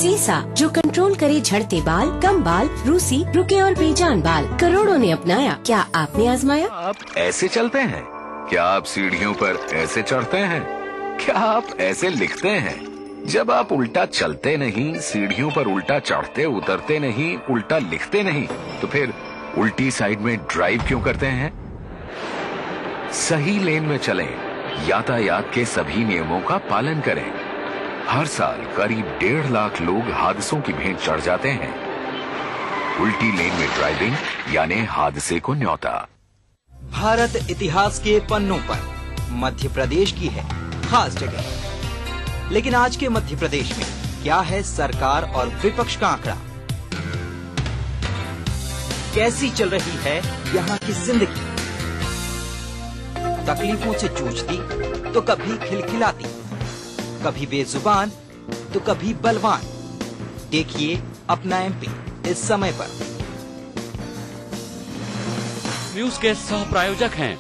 सीसा जो कंट्रोल करे झड़ते बाल, कम बाल, रूसी, रुके और बेजान बाल, करोड़ों ने अपनाया। क्या आपने आजमाया? आप ऐसे चलते हैं? क्या आप सीढ़ियों पर ऐसे चढ़ते हैं? क्या आप ऐसे लिखते हैं? जब आप उल्टा चलते नहीं, सीढ़ियों पर उल्टा चढ़ते उतरते नहीं, उल्टा लिखते नहीं, तो फिर उल्टी साइड में ड्राइव क्यों करते हैं? सही लेन में चलें, यातायात के सभी नियमों का पालन करें। हर साल करीब 1.5 लाख लोग हादसों की भेंट चढ़ जाते हैं। उल्टी लेन में ड्राइविंग यानी हादसे को न्योता। भारत इतिहास के पन्नों पर मध्य प्रदेश की है खास जगह। लेकिन आज के मध्य प्रदेश में क्या है सरकार और विपक्ष का आंकड़ा? कैसी चल रही है यहाँ की जिंदगी? तकलीफों से जूझती तो कभी खिलखिलाती, कभी बेजुबान तो कभी बलवान। देखिए अपना एमपी इस समय पर। न्यूज के सह प्रायोजक हैं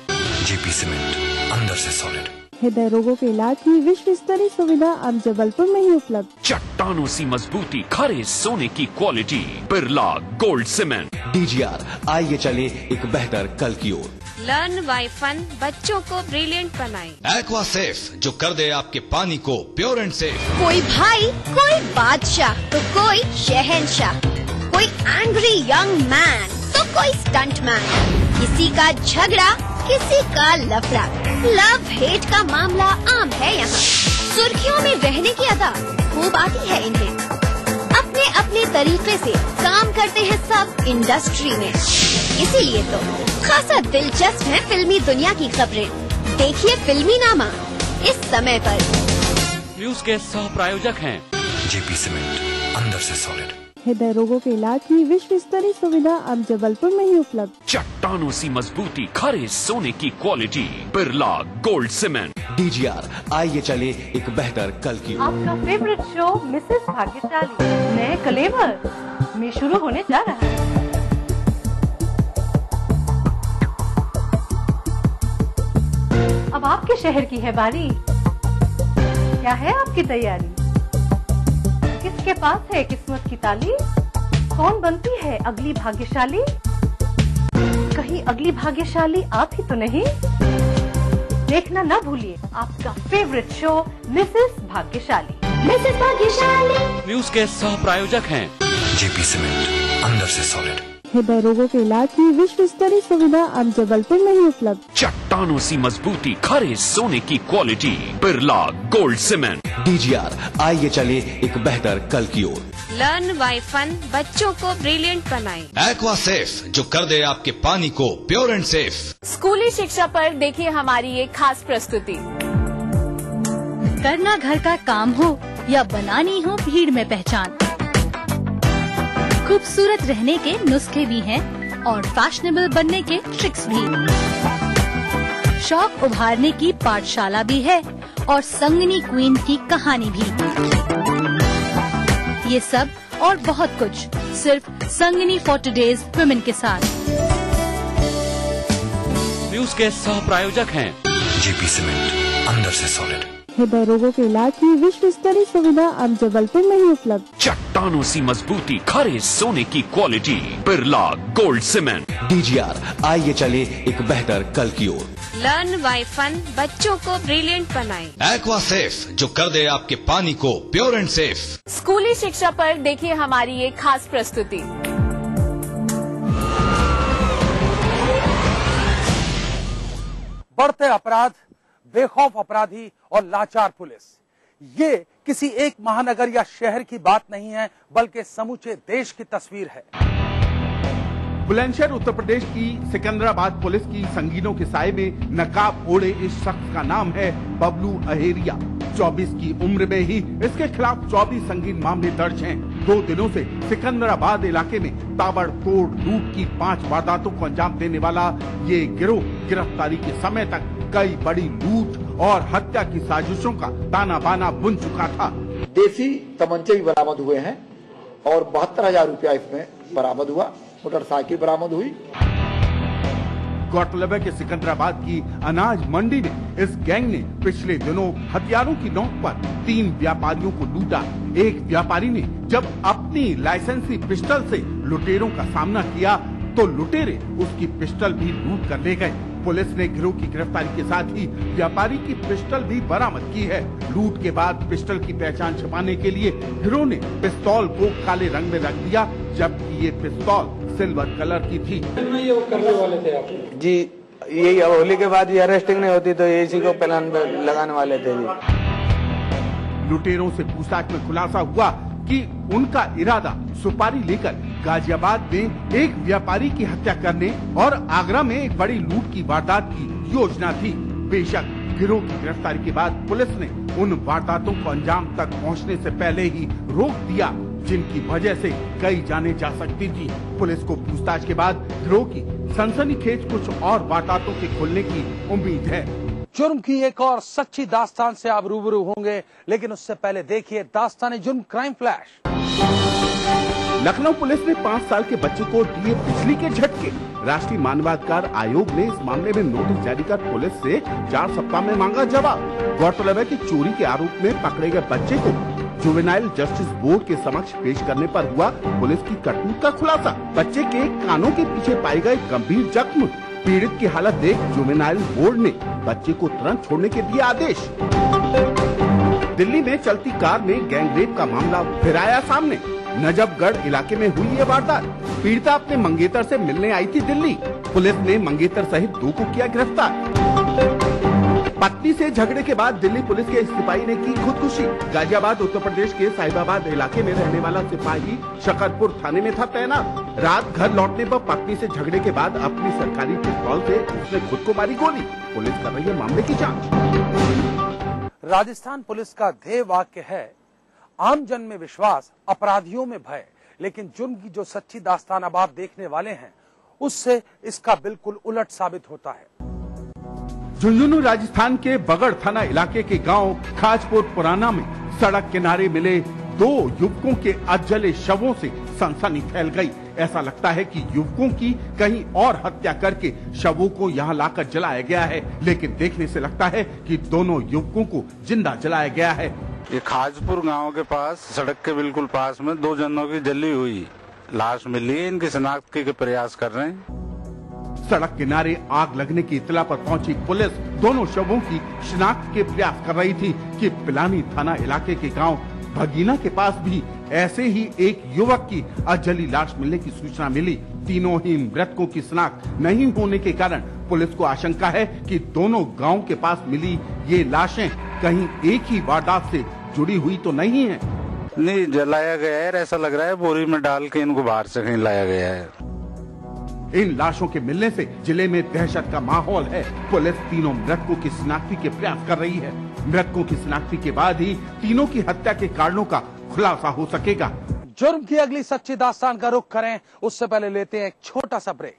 जेपी सीमेंट, अंदर से सॉलिड। हृदय रोगों के इलाज की विश्व स्तरीय सुविधा अब जबलपुर में ही उपलब्ध। चट्टानों सी मजबूती, खरे सोने की quality, Birla gold cement. DGR, आइए चले एक बेहतर कल की ओर। लर्न बाय फन, बच्चों को ब्रिलियंट बनाए। एक्वा सेफ जो कर दे आपके पानी को प्योर एंड सेफ। कोई भाई, कोई बादशाह तो कोई शहंशाह, कोई एंग्री यंग मैन तो कोई स्टंट मैन। किसी का झगड़ा, किसी का लफड़ा, लव हेट का मामला आम है यहाँ। सुर्खियों में रहने की अदा खूब आती है इन्हें। अपने अपने तरीके से काम करते हैं सब इंडस्ट्री में। इसीलिए तो खासा दिलचस्प है फिल्मी दुनिया की खबरें। देखिए फिल्मी नामा इस समय पर। न्यूज के सह प्रायोजक हैं जेपी सीमेंट, अंदर से सॉलिड। हृदय रोगों के इलाज की विश्व स्तरीय सुविधा अब जबलपुर में ही उपलब्ध। चट्टानों सी मजबूती, खरे सोने की quality, Birla gold cement. DGR, आइए चले एक बेहतर कल की ओर। आपका फेवरेट शो मिसेस भाग्यशाली नए कलेवर में शुरू होने जा रहा है। अब आपके शहर की है बारी। क्या है आपकी तैयारी? किसके पास है किस्मत की ताली? कौन बनती है अगली भाग्यशाली? कहीं अगली भाग्यशाली आप ही तो नहीं? देखना ना भूलिए आपका फेवरेट शो मिसेस भाग्यशाली। मिसेस भाग्यशाली। न्यूज के सह प्रायोजक हैं जेपी सीमेंट, अंदर से सॉलिड। हृदय रोगों के इलाज की विश्व स्तरीय सुविधा अब जबलपुर में ही उपलब्ध। चट्टानों सी मजबूती, खरे सोने की quality, Birla gold cement. DGR, आइए चले एक बेहतर कल की ओर। लर्न बाय फन, बच्चों को ब्रिलियंट बनाए। एक्वा सेफ जो कर दे आपके पानी को प्योर एंड सेफ। स्कूली शिक्षा पर देखिए हमारी ये खास प्रस्तुति। करना घर का काम हो या बनानी हो भीड़ में पहचान, खूबसूरत रहने के नुस्खे भी हैं और फैशनेबल बनने के ट्रिक्स भी। शौक उभारने की पाठशाला भी है और संगनी क्वीन की कहानी भी। ये सब और बहुत कुछ सिर्फ संगनी फॉर टुडेज वुमेन के साथ। न्यूज के सह प्रायोजक हैं जेपी सीमेंट, अंदर से सॉलिड। हृदय रोगों के इलाज की विश्व स्तरीय सुविधा अब जबलपुर में ही उपलब्ध। चट्टानों सी मजबूती, खरे सोने की quality, Birla gold cement. DGR, आइए चले एक बेहतर कल की ओर। लर्न बाय फन, बच्चों को ब्रिलियंट बनाए। एक्वा सेफ जो कर दे आपके पानी को प्योर एंड सेफ। स्कूली शिक्षा पर देखिए हमारी ये खास प्रस्तुति। बढ़ते अपराध, बेखौफ अपराधी और लाचार पुलिस, ये किसी एक महानगर या शहर की बात नहीं है, बल्कि समूचे देश की तस्वीर है। बुलंदशहर उत्तर प्रदेश की सिकंदराबाद पुलिस की संगीनों के साए में नकाब ओढ़े इस शख्स का नाम है बबलू अहेरिया। 24 की उम्र में ही इसके खिलाफ 24 संगीन मामले दर्ज हैं। 2 दिनों से सिकंदराबाद इलाके में ताबड़तोड़ लूट की 5 वारदातों को अंजाम देने वाला ये गिरोह गिरफ्तारी के समय तक कई बड़ी लूट और हत्या की साजिशों का ताना बाना बुन चुका था। देसी तमंचे भी बरामद हुए हैं और 72,000 रुपया इसमें बरामद हुआ। मोटरसाइकिल बरामद हुई। गौरतलब है कि सिकंदराबाद की अनाज मंडी में इस गैंग ने पिछले दिनों हथियारों की नोक पर 3 व्यापारियों को लूटा। एक व्यापारी ने जब अपनी लाइसेंसी पिस्टल से लुटेरों का सामना किया तो लुटेरे उसकी पिस्टल भी लूट कर ले गए। पुलिस ने गिरोह की गिरफ्तारी के साथ ही व्यापारी की पिस्टल भी बरामद की है। लूट के बाद पिस्टल की पहचान छिपाने के लिए गिरोह ने पिस्तौल को काले रंग में रख दिया, जबकि ये पिस्तौल सिल्वर कलर की थी। ये वो करने वाले थे आप? जी यही, होली के बाद ये अरेस्टिंग नहीं होती तो इसी को प्लान लगाने वाले थे जी। लुटेरों से पूछताछ में खुलासा हुआ कि उनका इरादा सुपारी लेकर गाजियाबाद में एक व्यापारी की हत्या करने और आगरा में एक बड़ी लूट की वारदात की योजना थी। बेशक गिरोह की गिरफ्तारी के बाद पुलिस ने उन वारदातों को अंजाम तक पहुंचने से पहले ही रोक दिया, जिनकी वजह से कई जाने जा सकती थी। पुलिस को पूछताछ के बाद गिरोह की सनसनीखेज कुछ और वारदातों के खुलने की उम्मीद है। जुर्म की एक और सच्ची दास्तान से आप रूबरू होंगे, लेकिन उससे पहले देखिए दास्तान जुर्म क्राइम फ्लैश। लखनऊ पुलिस ने 5 साल के बच्चे को दिए बिजली के झटके। राष्ट्रीय मानवाधिकार आयोग ने इस मामले में नोटिस जारी कर पुलिस से 4 सप्ताह में मांगा जवाब। गौरतलब है कि चोरी के आरोप में पकड़े गए बच्चे को जुवेनाइल जस्टिस बोर्ड के समक्ष पेश करने पर हुआ पुलिस की करतूत का खुलासा। बच्चे के कानों के पीछे पाए गए गंभीर जख्म, पीड़ित की हालत देख जुवेनाइल बोर्ड ने बच्चे को तुरंत छोड़ने के दिए आदेश। दिल्ली में चलती कार में गैंगरेप का मामला फिर आया सामने। नजफगढ़ इलाके में हुई ये वारदात। पीड़िता अपने मंगेतर से मिलने आई थी दिल्ली। पुलिस ने मंगेतर सहित 2 को किया गिरफ्तार। पत्नी से झगड़े के बाद दिल्ली पुलिस के सिपाही ने की खुदकुशी। गाजियाबाद उत्तर प्रदेश के साहिबाबाद इलाके में रहने वाला सिपाही शकरपुर थाने में था तैनात। रात घर लौटने पर पत्नी से झगड़े के बाद अपनी सरकारी पिस्तौल से उसने खुद को मारी गोली। पुलिस कर रही है मामले की जाँच। राजस्थान पुलिस का ध्येय वाक्य है आम जन में विश्वास, अपराधियों में भय। लेकिन जुर्म की जो सच्ची दास्तान अब आप देखने वाले हैं, उससे इसका बिल्कुल उलट साबित होता है। झुंझुनू राजस्थान के बगड़ थाना इलाके के गांव खाजपुर पुराना में सड़क किनारे मिले 2 युवकों के अधजले शवों से सनसनी फैल गई। ऐसा लगता है कि युवकों की कहीं और हत्या करके शवों को यहां लाकर जलाया गया है, लेकिन देखने से लगता है कि दोनों युवकों को जिंदा जलाया गया है। ये खाजपुर गांव के पास सड़क के बिल्कुल पास में 2 जनों की जली हुई लाश मिली है। इनकी शिनाख्त के प्रयास कर रहे हैं। सड़क किनारे आग लगने की इत्तला पर पहुंची पुलिस दोनों शवों की शिनाख्त के प्रयास कर रही थी कि पिलानी थाना इलाके के गांव भगीना के पास भी ऐसे ही एक युवक की अधजली लाश मिलने की सूचना मिली। तीनों ही मृतकों की शिनाख्त नहीं होने के कारण पुलिस को आशंका है कि दोनों गांव के पास मिली ये लाशें कहीं एक ही वारदात से जुड़ी हुई तो नहीं है। नहीं, जलाया गया है। ऐसा लग रहा है बोरी में डाल के इनको बाहर से कहीं लाया गया है। इन लाशों के मिलने से जिले में दहशत का माहौल है। पुलिस तीनों मृतकों की शिनाख्ती के प्रयास कर रही है। मृतकों की शिनाख्ती के बाद ही तीनों की हत्या के कारणों का खुलासा हो सकेगा। जुर्म की अगली सच्ची दास्तान का रुख करें, उससे पहले लेते हैं एक छोटा सा ब्रेक।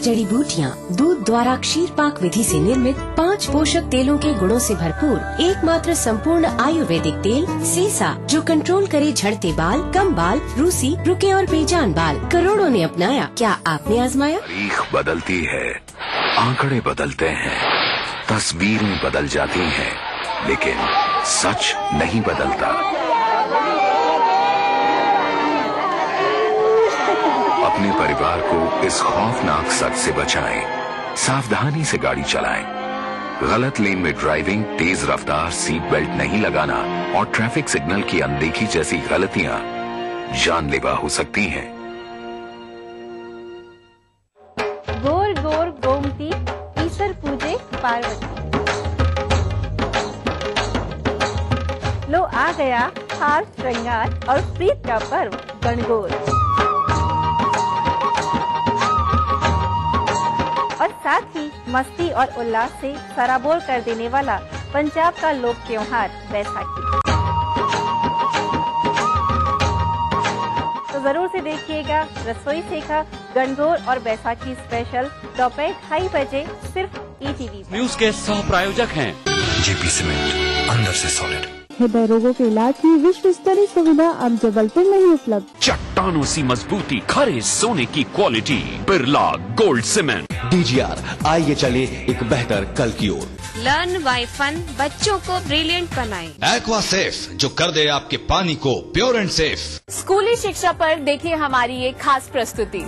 जड़ी बूटियाँ, दूध द्वारा क्षीर पाक विधि से निर्मित 5 पोषक तेलों के गुणों से भरपूर एकमात्र संपूर्ण आयुर्वेदिक तेल सीसा, जो कंट्रोल करे झड़ते बाल, कम बाल, रूसी, रुके और बेजान बाल। करोड़ों ने अपनाया, क्या आपने आजमाया? तारीख बदलती है, आंकड़े बदलते हैं, तस्वीरें बदल जाती हैं, लेकिन सच नहीं बदलता। अपने परिवार को इस खौफनाक सच से बचाएं। सावधानी से गाड़ी चलाएं। गलत लेन में ड्राइविंग, तेज रफ्तार, सीट बेल्ट नहीं लगाना और ट्रैफिक सिग्नल की अनदेखी जैसी गलतियां जानलेवा हो सकती हैं। गोर गोर गोमती ईश्वर पूजे पार्वती। लो आ गया हार श्रृंगार और प्रीत का पर्व गणगौर। और साथ ही मस्ती और उल्लास से सराबोर कर देने वाला पंजाब का लोक त्योहार बैसाखी। तो जरूर से देखिएगा रसोई सेखा गणगौर और बैसाखी स्पेशल दोपहर 2:30 बजे सिर्फ ETV। न्यूज के सह प्रायोजक हैं जेपी सीमेंट, अंदर से सॉलिड। हृदय रोगों के इलाज की विश्व स्तरीय सुविधा अब जबलपुर में ही उपलब्ध। चट्टानों सी मजबूती, खरे सोने की quality, Birla gold cement. DGR, आइए चले एक बेहतर कल की ओर। लर्न बाय फन, बच्चों को ब्रिलियंट बनाए। एक्वा सेफ, जो कर दे आपके पानी को प्योर एंड सेफ। स्कूली शिक्षा पर देखिए हमारी ये खास प्रस्तुति।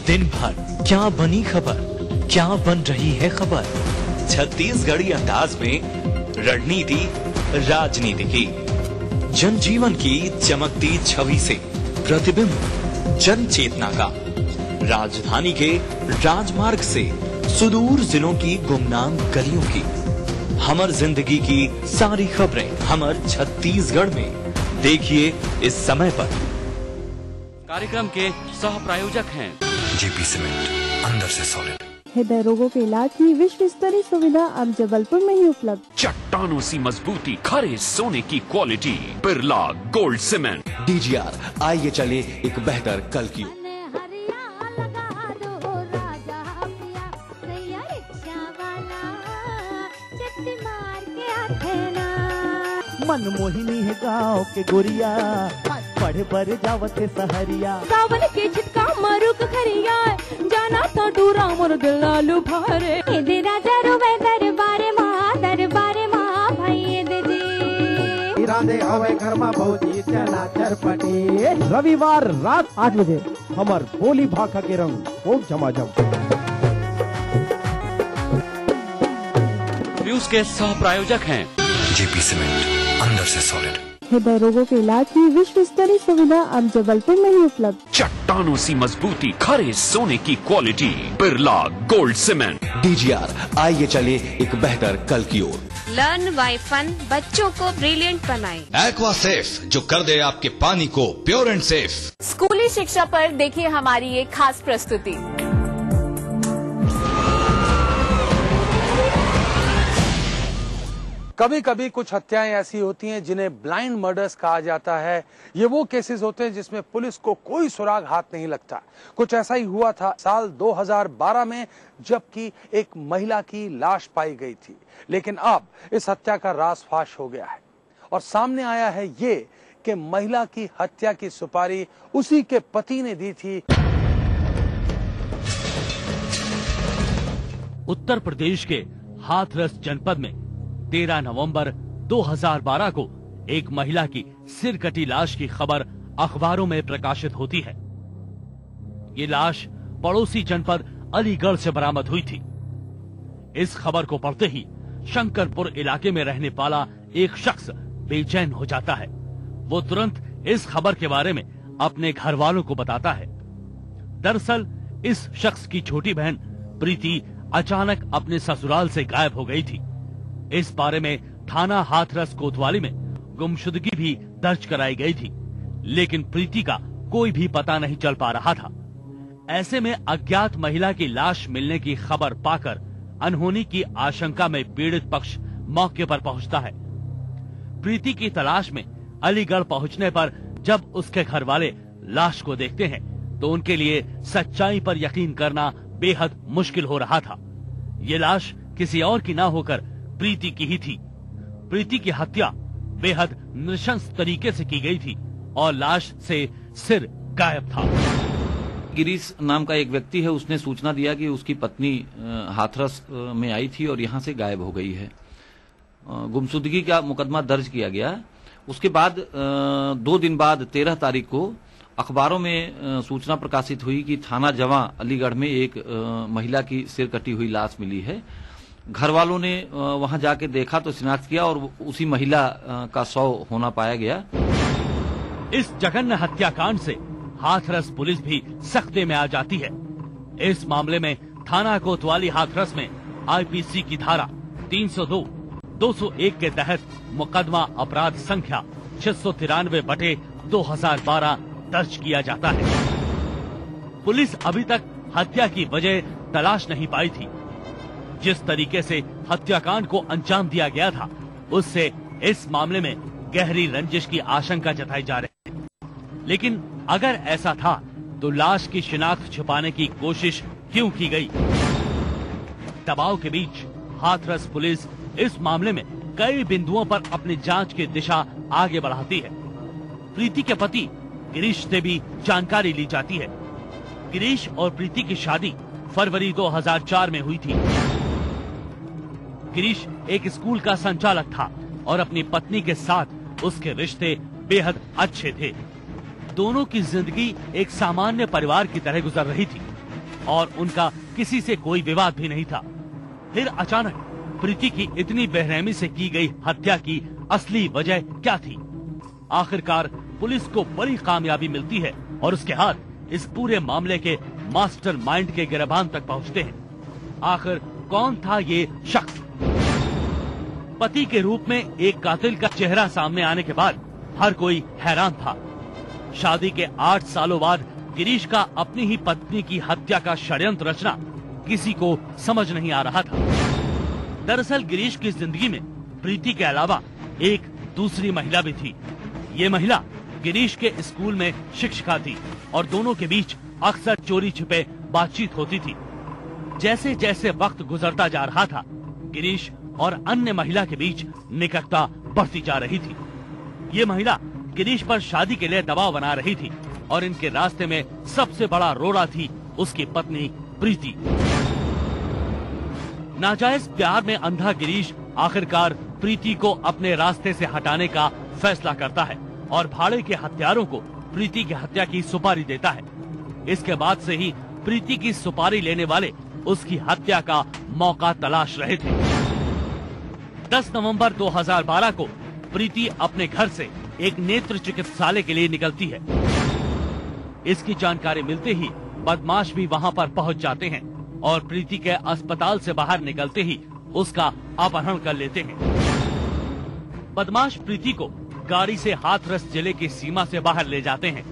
दिन भर क्या बनी खबर, क्या बन रही है खबर, छत्तीसगढ़ी अंदाज में रणनीति राजनीति की, जनजीवन की चमकती छवि से प्रतिबिंब जन चेतना का, राजधानी के राजमार्ग से सुदूर जिलों की गुमनाम गलियों की, हमर जिंदगी की सारी खबरें हमर छत्तीसगढ़ में। देखिए इस समय पर। कार्यक्रम के सह प्रायोजक हैं जेपी सीमेंट, अंदर से सॉलिड। हृदय रोगों के इलाज की विश्व स्तरीय सुविधा अब जबलपुर में ही उपलब्ध। चट्टानों सी मजबूती, खरे सोने की quality, Birla gold cement. DGR, आइए चले एक बेहतर कल की ओर। मनमोहिनी है गाँव के गोरिया, पढ़े पढ़े जावत है सहरिया। सावन के छिटका मारुक खरिया, जाना तो डूरा मोर दिल आलू भारे। दे राजा रुवे दरबारे माँ भाई दे जी। इरादे हवे घर में भौजी चला चरपटी। रविवार रात 8 बजे हमार बोली भाखा के रंग खूब झमाझम। न्यूज के सह प्रायोजक हैं जेपी सीमेंट, अंदर से सॉलिड। हृदय रोगों के इलाज की विश्व स्तरीय सुविधा अब जबलपुर में ही उपलब्ध। चट्टानों सी मजबूती, खरे सोने की quality, Birla gold cement. DGR, आइए चले एक बेहतर कल की ओर। लर्न बाय फन, बच्चों को ब्रिलियंट बनाए। एक्वा सेफ, जो कर दे आपके पानी को प्योर एंड सेफ। स्कूली शिक्षा पर देखिए हमारी ये खास प्रस्तुति। कभी कभी कुछ हत्याएं ऐसी होती हैं जिन्हें ब्लाइंड मर्डर्स कहा जाता है। ये वो केसेस होते हैं जिसमें पुलिस को कोई सुराग हाथ नहीं लगता। कुछ ऐसा ही हुआ था साल 2012 में, जबकि एक महिला की लाश पाई गई थी। लेकिन अब इस हत्या का राज फाश हो गया है और सामने आया है ये कि महिला की हत्या की सुपारी उसी के पति ने दी थी। उत्तर प्रदेश के हाथरस जनपद में 13 नवंबर 2012 को एक महिला की सिर कटी लाश की खबर अखबारों में प्रकाशित होती है। ये लाश पड़ोसी जनपद अलीगढ़ से बरामद हुई थी। इस खबर को पढ़ते ही शंकरपुर इलाके में रहने वाला एक शख्स बेचैन हो जाता है। वो तुरंत इस खबर के बारे में अपने घर वालों को बताता है। दरअसल इस शख्स की छोटी बहन प्रीति अचानक अपने ससुराल से गायब हो गई थी। इस बारे में थाना हाथरस कोतवाली में गुमशुदगी भी दर्ज कराई गई थी, लेकिन प्रीति का कोई भी पता नहीं चल पा रहा था। ऐसे में अज्ञात महिला की लाश मिलने की खबर पाकर अनहोनी की आशंका में पीड़ित पक्ष मौके पर पहुंचता है। प्रीति की तलाश में अलीगढ़ पहुंचने पर जब उसके घर वाले लाश को देखते हैं तो उनके लिए सच्चाई पर यकीन करना बेहद मुश्किल हो रहा था। ये लाश किसी और की ना होकर प्रीति की ही थी। प्रीति की हत्या बेहद नृशंस तरीके से की गई थी और लाश से सिर गायब था। गिरीश नाम का एक व्यक्ति है, उसने सूचना दिया कि उसकी पत्नी हाथरस में आई थी और यहाँ से गायब हो गई है। गुमशुदगी का मुकदमा दर्ज किया गया। उसके बाद 2 दिन बाद 13 तारीख को अखबारों में सूचना प्रकाशित हुई कि थाना जवां अलीगढ़ में एक महिला की सिर कटी हुई लाश मिली है। घर वालों ने वहां जाके देखा तो शिनाख्त किया और उसी महिला का शव होना पाया गया। इस जघन्य हत्याकांड से हाथरस पुलिस भी सख्ते में आ जाती है। इस मामले में थाना कोतवाली हाथरस में आईपीसी की धारा 302, 201 के तहत मुकदमा अपराध संख्या 693/2012 दर्ज किया जाता है। पुलिस अभी तक हत्या की वजह तलाश नहीं पाई थी। जिस तरीके से हत्याकांड को अंजाम दिया गया था, उससे इस मामले में गहरी रंजिश की आशंका जताई जा रही है। लेकिन अगर ऐसा था तो लाश की शिनाख्त छुपाने की कोशिश क्यों की गई? दबाव के बीच हाथरस पुलिस इस मामले में कई बिंदुओं पर अपनी जांच की दिशा आगे बढ़ाती है। प्रीति के पति गिरीश से भी जानकारी ली जाती है। गिरीश और प्रीति की शादी फरवरी 2004 में हुई थी। गिरीश एक स्कूल का संचालक था और अपनी पत्नी के साथ उसके रिश्ते बेहद अच्छे थे। दोनों की जिंदगी एक सामान्य परिवार की तरह गुजर रही थी और उनका किसी से कोई विवाद भी नहीं था। फिर अचानक प्रीति की इतनी बेरहमी से की गई हत्या की असली वजह क्या थी? आखिरकार पुलिस को बड़ी कामयाबी मिलती है और उसके हाथ इस पूरे मामले के मास्टरमाइंड के गिरबान तक पहुंचते हैं। आखिर कौन था ये शख्स? पति के रूप में एक कातिल का चेहरा सामने आने के बाद हर कोई हैरान था। शादी के 8 सालों बाद गिरीश का अपनी ही पत्नी की हत्या का षड्यंत्र रचना किसी को समझ नहीं आ रहा था। दरअसल गिरीश की जिंदगी में प्रीति के अलावा एक दूसरी महिला भी थी। ये महिला गिरीश के स्कूल में शिक्षिका थी और दोनों के बीच अक्सर चोरी छिपे बातचीत होती थी। जैसे जैसे वक्त गुजरता जा रहा था, गिरीश और अन्य महिला के बीच निकटता बढ़ती जा रही थी। ये महिला गिरीश पर शादी के लिए दबाव बना रही थी और इनके रास्ते में सबसे बड़ा रोड़ा थी उसकी पत्नी प्रीति। नाजायज प्यार में अंधा गिरीश आखिरकार प्रीति को अपने रास्ते से हटाने का फैसला करता है और भाड़े के हत्यारों को प्रीति की हत्या की सुपारी देता है। इसके बाद से ही प्रीति की सुपारी लेने वाले उसकी हत्या का मौका तलाश रहे थे। 10 नवंबर 2012 को प्रीति अपने घर से एक नेत्र चिकित्सालय के लिए निकलती है। इसकी जानकारी मिलते ही बदमाश भी वहां पर पहुंच जाते हैं और प्रीति के अस्पताल से बाहर निकलते ही उसका अपहरण कर लेते हैं। बदमाश प्रीति को गाड़ी से हाथरस जिले की सीमा से बाहर ले जाते हैं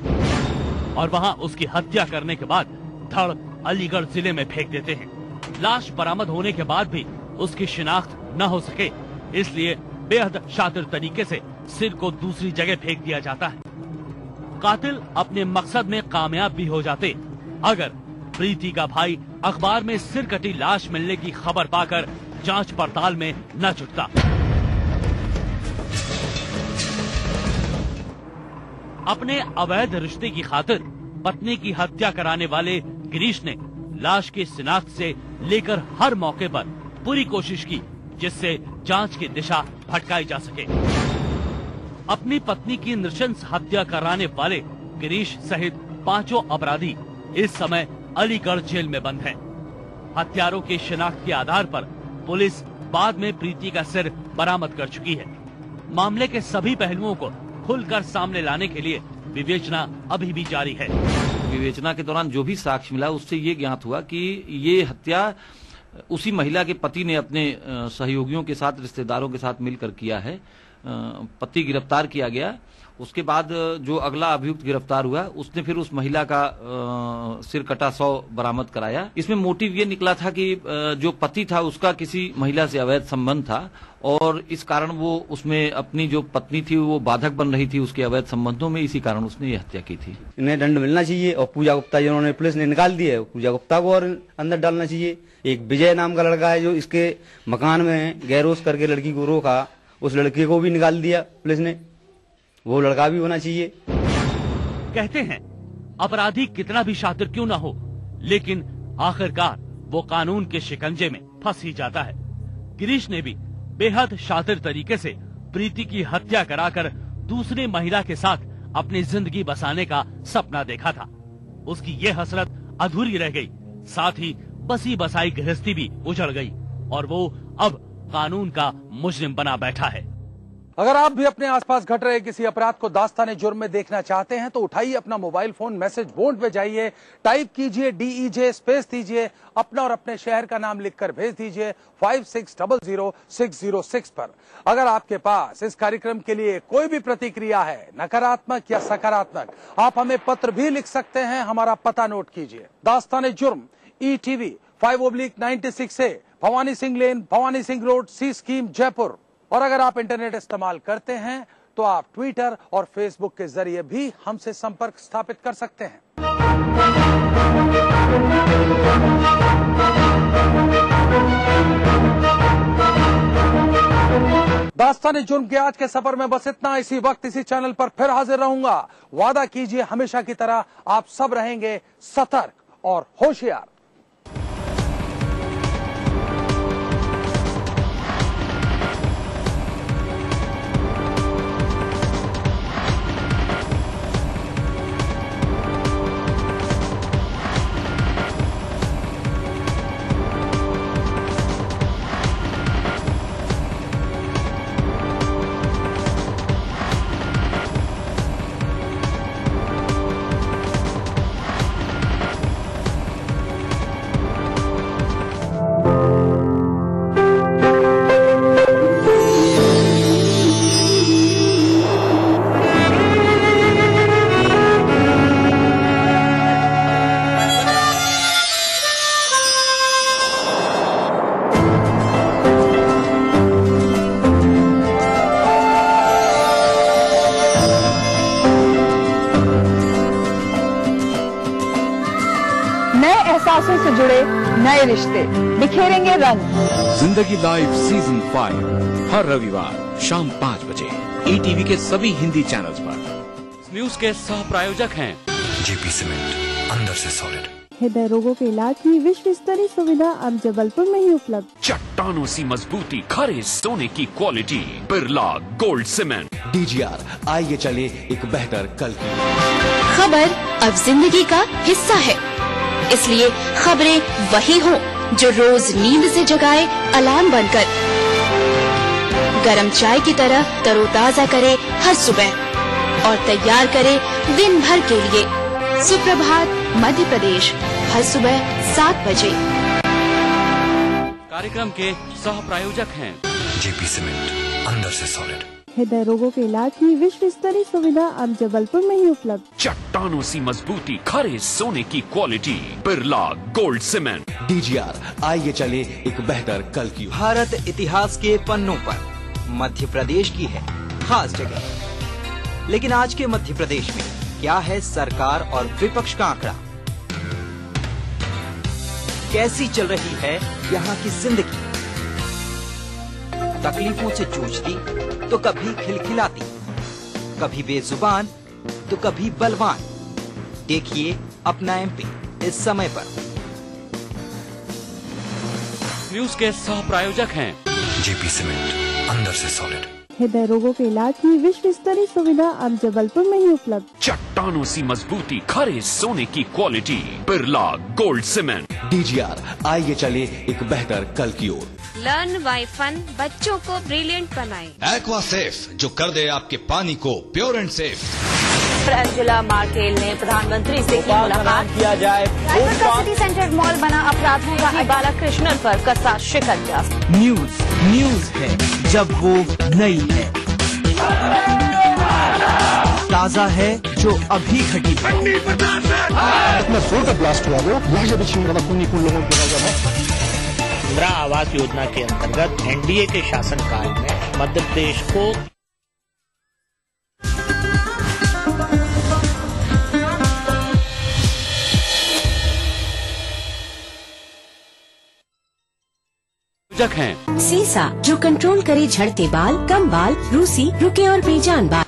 और वहां उसकी हत्या करने के बाद धड़ अलीगढ़ जिले में फेंक देते हैं। लाश बरामद होने के बाद भी उसकी शिनाख्त न हो सके, इसलिए बेहद शातिर तरीके से सिर को दूसरी जगह फेंक दिया जाता है। कातिल अपने मकसद में कामयाब भी हो जाते अगर प्रीति का भाई अखबार में सिर कटी लाश मिलने की खबर पाकर जांच पड़ताल में न जुटता। अपने अवैध रिश्ते की खातिर पत्नी की हत्या कराने वाले गिरीश ने लाश की शिनाख्त से लेकर हर मौके पर पूरी कोशिश की जिससे जांच की दिशा भटकाई जा सके। अपनी पत्नी की नृशंस हत्या कराने वाले गिरीश सहित 5 अपराधी इस समय अलीगढ़ जेल में बंद हैं। हत्यारों की शिनाख्त के आधार पर पुलिस बाद में प्रीति का सिर बरामद कर चुकी है। मामले के सभी पहलुओं को खुलकर सामने लाने के लिए विवेचना अभी भी जारी है। विवेचना के दौरान जो भी साक्ष्य मिला उससे ये ज्ञात हुआ कि ये हत्या उसी महिला के पति ने अपने सहयोगियों के साथ, रिश्तेदारों के साथ मिलकर किया है। पति गिरफ्तार किया गया। उसके बाद जो अगला अभियुक्त गिरफ्तार हुआ उसने फिर उस महिला का सिर कटा 100 बरामद कराया। इसमें मोटिव ये निकला था कि जो पति था उसका किसी महिला से अवैध संबंध था और इस कारण वो उसमें अपनी जो पत्नी थी वो बाधक बन रही थी उसके अवैध संबंधों में, इसी कारण उसने ये हत्या की थी। इन्हें दंड मिलना चाहिए और पूजा गुप्ता जिन्होंने पुलिस ने निकाल दिया है, पूजा गुप्ता को और अंदर डालना चाहिए। एक विजय नाम का लड़का है जो इसके मकान में गैरोस करके लड़की को रोका, उस लड़के को भी निकाल दिया पुलिस ने, वो लड़का भी होना चाहिए। कहते हैं अपराधी कितना भी शातिर क्यों ना हो, लेकिन आखिरकार वो कानून के शिकंजे में फंस ही जाता है। गिरीश ने भी बेहद शातिर तरीके से प्रीति की हत्या कराकर दूसरी महिला के साथ अपनी जिंदगी बसाने का सपना देखा था। उसकी ये हसरत अधूरी रह गई, साथ ही बसी बसाई गृहस्थी भी उजड़ गई और वो अब कानून का मुजरिम बना बैठा है। अगर आप भी अपने आसपास घट रहे किसी अपराध को दास्ताने जुर्म में देखना चाहते हैं तो उठाइए अपना मोबाइल फोन, मैसेज बोर्ड पे जाइए, टाइप कीजिए DEJ स्पेस दीजिए, अपना और अपने शहर का नाम लिखकर भेज दीजिए 56000606 पर। अगर आपके पास इस कार्यक्रम के लिए कोई भी प्रतिक्रिया है, नकारात्मक या सकारात्मक, आप हमें पत्र भी लिख सकते हैं। हमारा पता नोट कीजिए, दास्ताने जुर्म, ETV 5/96A, भवानी सिंह लेन, भवानी सिंह रोड, सी स्कीम, जयपुर। और अगर आप इंटरनेट इस्तेमाल करते हैं तो आप ट्विटर और फेसबुक के जरिए भी हमसे संपर्क स्थापित कर सकते हैं। दास्तान जुर्म के आज के सफर में बस इतना। इसी वक्त इसी चैनल पर फिर हाजिर रहूंगा। वादा कीजिए हमेशा की तरह आप सब रहेंगे सतर्क और होशियार। एहसासों से जुड़े नए रिश्ते बिखेरेंगे रंग। जिंदगी लाइव सीजन 5 हर रविवार शाम 5 बजे ETV के सभी हिंदी चैनल्स पर। न्यूज के सह प्रायोजक हैं JP सीमेंट, अंदर से सॉलिड। हृदय रोगों के इलाज की विश्व स्तरीय सुविधा अब जबलपुर में ही उपलब्ध। चट्टानों सी मजबूती, खरे सोने की quality, Birla gold cement. DGR, आइए चले एक बेहतर कल की। खबर अब जिंदगी का हिस्सा है, इसलिए खबरें वही हों जो रोज नींद से जगाए अलार्म बनकर, गरम चाय की तरह तरोताजा करे हर सुबह और तैयार करे दिन भर के लिए। सुप्रभात मध्य प्रदेश, हर सुबह 7 बजे। कार्यक्रम के सह प्रायोजक हैं JP सीमेंट, अंदर से सॉलिड। हृदय रोगों के इलाज की विश्व स्तरीय सुविधा अब जबलपुर में ही उपलब्ध। चट्टानों सी मजबूती, खरे सोने की quality, Birla gold cement. DGR, आइए चले एक बेहतर कल की। भारत इतिहास के पन्नों पर मध्य प्रदेश की है खास जगह, लेकिन आज के मध्य प्रदेश में क्या है सरकार और विपक्ष का आंकड़ा? कैसी चल रही है यहाँ की जिंदगी? तकलीफों से जूझती तो कभी खिलखिलाती, कभी बेजुबान तो कभी बलवान। देखिए अपना MP इस समय पर। न्यूज के सह प्रायोजक हैं JP सीमेंट, अंदर से सॉलिड। हृदय रोगों के इलाज की विश्व स्तरीय सुविधा अब जबलपुर में ही उपलब्ध। चट्टानों सी मजबूती, खरे सोने की quality, Birla gold cement. DGR, आइए चले एक बेहतर कल की ओर। लर्न बाय फन, बच्चों को ब्रिलियंट बनाए। एक्वा सेफ, जो कर दे आपके पानी को pure and safe. Angela Merkel ने प्रधानमंत्री से की मुलाकात। किया जाए सिटी सेंटर मॉल बना अपराधों का बालाकृष्णन पर कसा शिकंजा। न्यूज है जब वो नई है, ताजा है जो अभी घटी है। ब्लास्ट हुआ वो लोगों इंदिरा आवास योजना के अंतर्गत NDA के शासनकाल में मध्य प्रदेश को हैं सीसा, जो कंट्रोल करे झड़ते बाल, कम बाल, रूसी, रुके और बेजान बाल।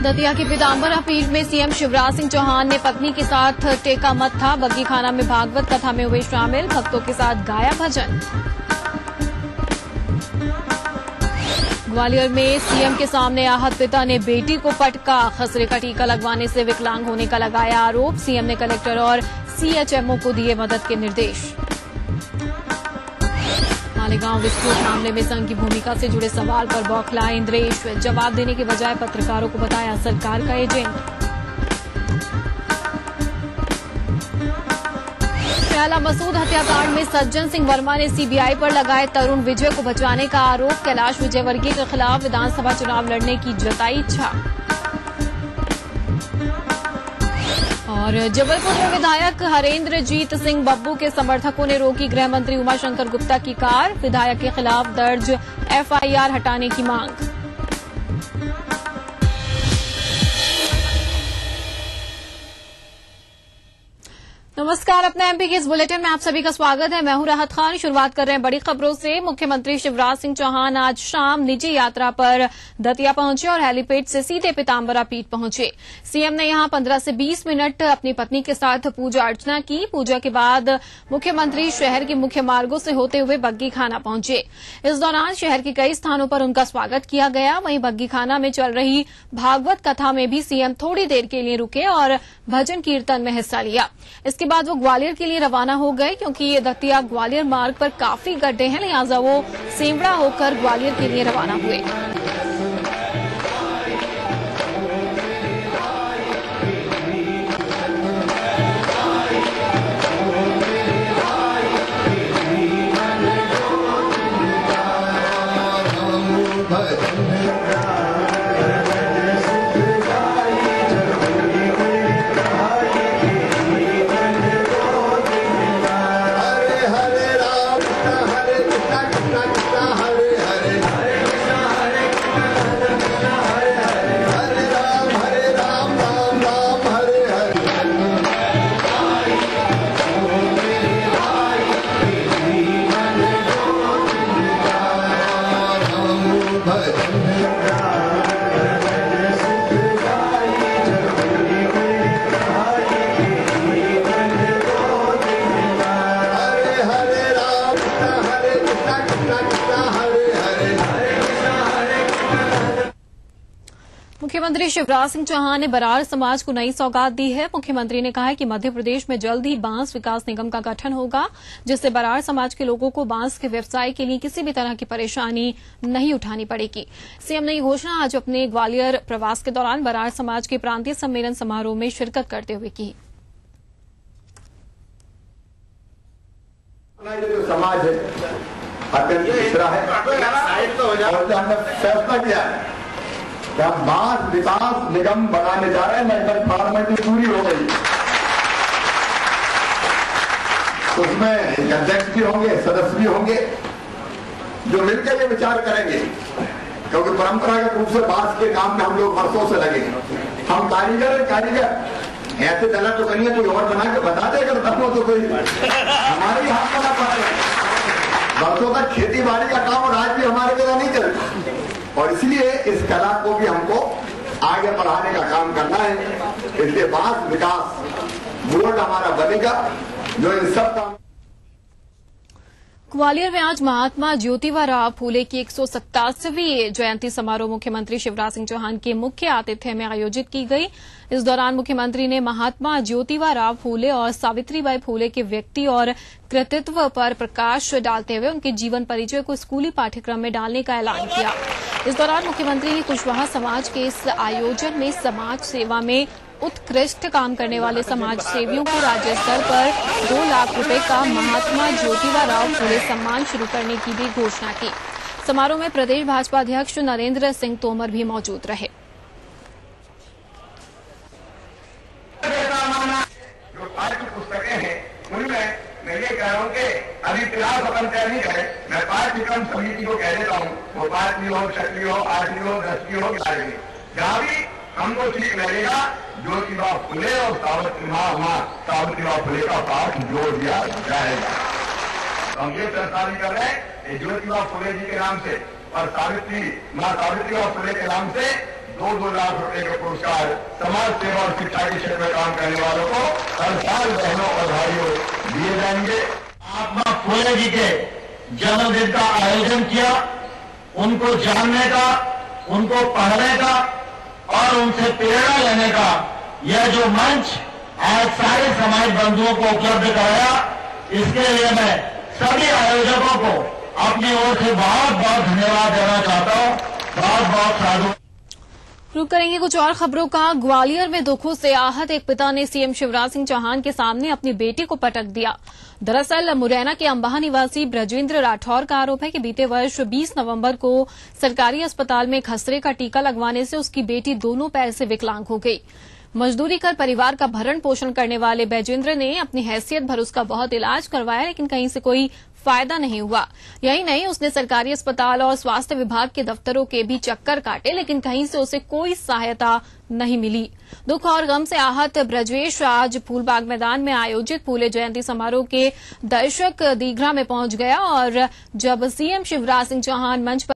दतिया की पीताम्बरा पीठ में सीएम शिवराज सिंह चौहान ने पत्नी के साथ टेका मत्था, बग्गी खाना में भागवत कथा में हुए शामिल, भक्तों के साथ गाया भजन। ग्वालियर में सीएम के सामने आहत पिता ने बेटी को पटका, खसरे का टीका लगवाने से विकलांग होने का लगाया आरोप। सीएम ने कलेक्टर और CHMO को दिए मदद के निर्देश। मालेगांव विस्फोट मामले में संघ की भूमिका से जुड़े सवाल पर बौखला इंद्रेश, जवाब देने के बजाय पत्रकारों को बताया सरकार का एजेंट। प्याला मसूद हत्याकांड में सज्जन सिंह वर्मा ने CBI पर लगाए तरुण विजय को बचाने का आरोप। कैलाश विजयवर्गीय के खिलाफ विधानसभा चुनाव लड़ने की जताई इच्छा। और जबलपुर में विधायक हरेंद्रजीत सिंह बब्बू के समर्थकों ने रोकी गृह मंत्री उमाशंकर गुप्ता की कार। विधायक के खिलाफ दर्ज एफआईआर हटाने की मांग। नमस्कार, अपने एमपी के इस बुलेटिन में आप सभी का स्वागत है। मैं हूं राहत खान। शुरुआत कर रहे हैं बड़ी खबरों से। मुख्यमंत्री शिवराज सिंह चौहान आज शाम निजी यात्रा पर दतिया पहुंचे और हेलीपैड से सीधे पीताम्बरा पीठ पहुंचे। सीएम ने यहां 15 से 20 मिनट अपनी पत्नी के साथ पूजा अर्चना की। पूजा के बाद मुख्यमंत्री शहर के मुख्य मार्गों से होते हुए बग्गी खाना पहुंचे। इस दौरान शहर के कई स्थानों पर उनका स्वागत किया गया। वहीं बग्गी खाना में चल रही भागवत कथा में भी सीएम थोड़ी देर के लिए रुके और भजन कीर्तन में हिस्सा लिया। इसके बाद वो ग्वालियर के लिए रवाना हो गए। क्योंकि ये दतिया ग्वालियर मार्ग पर काफी गड्ढे हैं, लिहाजा वो सेमड़ा होकर ग्वालियर के लिए रवाना हुए। मुख्यमंत्री शिवराज सिंह चौहान ने बराड़ समाज को नई सौगात दी है। मुख्यमंत्री ने कहा है कि मध्य प्रदेश में जल्द ही बांस विकास निगम का गठन होगा, जिससे बराड़ समाज के लोगों को बांस के व्यवसाय के लिए किसी भी तरह की परेशानी नहीं उठानी पड़ेगी। सीएम ने ये घोषणा आज अपने ग्वालियर प्रवास के दौरान बराड़ समाज के प्रांतीय सम्मेलन समारोह में शिरकत करते हुए की। जो समाज है और हमने फैसला किया जब बांस विकास निगम बनाने जा रहे हैं, नेशनल फॉर्मेलिटी पूरी हो गई। उसमें एक अध्यक्ष भी होंगे, सदस्य भी होंगे, जो मिलकर ये विचार करेंगे। क्योंकि परंपरागत रूप से बांस के काम में हम लोग वर्षों से लगे। हम कारीगर ऐसे गलत तो करिए, कोई और बना के बता दे अगर दम हो तो कोई हमारे हाथ में ना पड़े। वर्षों तक खेती बाड़ी का काम और आज भी हमारे बिना नहीं चलता, और इसलिए इस कला को भी हमको आगे बढ़ाने का काम करना है। इसलिए बांस विकास बोर्ड हमारा बनेगा जो इन सब काम। ग्वालियर में आज महात्मा ज्योतिबा राव फूले की 187वीं जयंती समारोह मुख्यमंत्री शिवराज सिंह चौहान के मुख्य आतिथ्य में आयोजित की गई। इस दौरान मुख्यमंत्री ने महात्मा ज्योतिबा राव फूले और सावित्रीबाई फूले के व्यक्ति और कृतित्व पर प्रकाश डालते हुए उनके जीवन परिचय को स्कूली पाठ्यक्रम में डालने का ऐलान किया। इस दौरान मुख्यमंत्री ने कुशवाहा समाज के इस आयोजन में समाज सेवा में उत्कृष्ट काम करने वाले समाज सेवियों को राज्य स्तर पर 2 लाख रुपए का महात्मा ज्योतिबा राव फूले सम्मान शुरू करने की भी घोषणा की। समारोह में प्रदेश भाजपा अध्यक्ष नरेंद्र सिंह तोमर भी मौजूद रहे। जो पाठ्य पुस्तकें हैं उनमें मैं ये कह रहा हूँ कि अभी फिलहाल अपन तय नहीं करे। मैं पाठ्यक्रम समिति को कह देता हूँ, वो 5वीं हो, 6वीं हो, 8वीं हो, 10वीं हो, 11वीं, जहाँ भी हमको ठीक लगेगा ज्योतिबा फुले और सावित्रीबाई फुले का पाठ जोड़ दिया जाएगा। हम ये प्रस्तावित कर रहे हैं ज्योतिबा फुले जी के नाम से और सावित्रीबाई फुले के नाम से 2-2 लाख रुपए के पुरस्कार समाज सेवा और शिक्षा के क्षेत्र में काम करने वालों को हर साल बहनों और भाइयों दिए जाएंगे। महात्मा फुले जी के जन्मदिन का आयोजन किया, उनको जानने का, उनको पढ़ने का और उनसे प्रेरणा लेने का यह जो मंच आज सारे समाज बंधुओं को उपलब्ध कराया, इसके लिए मैं सभी आयोजकों को अपनी ओर से बहुत बहुत धन्यवाद देना चाहता हूँ। बहुत बहुत साधु। रुक करेंगे कुछ और खबरों का। ग्वालियर में दुखों से आहत एक पिता ने सीएम शिवराज सिंह चौहान के सामने अपनी बेटी को पटक दिया। दरअसल मुरैना के अंबाह निवासी ब्रजेंद्र राठौर का आरोप है कि बीते वर्ष 20 नवंबर को सरकारी अस्पताल में खसरे का टीका लगवाने से उसकी बेटी दोनों पैर से विकलांग हो गई। मजदूरी कर परिवार का भरण पोषण करने वाले बैजेंद्र ने अपनी हैसियत भर उसका बहुत इलाज करवाया, लेकिन कहीं से कोई फायदा नहीं हुआ। यही नहीं, उसने सरकारी अस्पताल और स्वास्थ्य विभाग के दफ्तरों के भी चक्कर काटे, लेकिन कहीं से उसे कोई सहायता नहीं मिली। दुख और गम से आहत ब्रजवेश आज फूलबाग मैदान में आयोजित फूले जयंती समारोह के दर्शक दीघा में पहुंच गया और जब सीएम शिवराज सिंह चौहान मंच पर